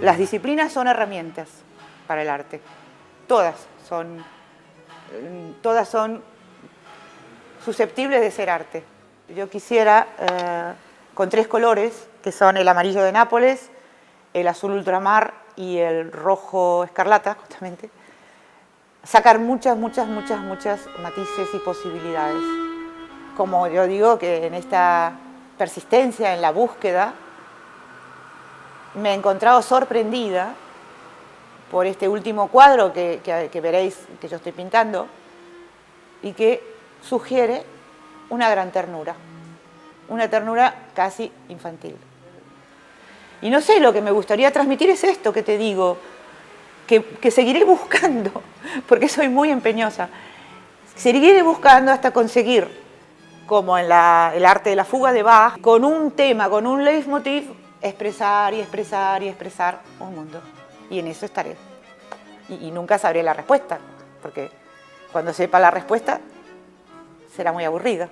Las disciplinas son herramientas para el arte. Todas son susceptibles de ser arte. Yo quisiera, con 3 colores, que son el amarillo de Nápoles, el azul ultramar y el rojo escarlata, justamente, sacar muchas matices y posibilidades. Como yo digo, que en esta persistencia, en la búsqueda, me he encontrado sorprendida por este último cuadro que veréis que yo estoy pintando y que sugiere una gran ternura, una ternura casi infantil. Y no sé, lo que me gustaría transmitir es esto que te digo, que seguiré buscando, porque soy muy empeñosa, seguiré buscando hasta conseguir, como en el arte de la fuga de Bach, con un tema, con un leitmotiv, expresar y expresar y expresar un mundo. Y en eso estaré. Y nunca sabré la respuesta, porque cuando sepa la respuesta será muy aburrida.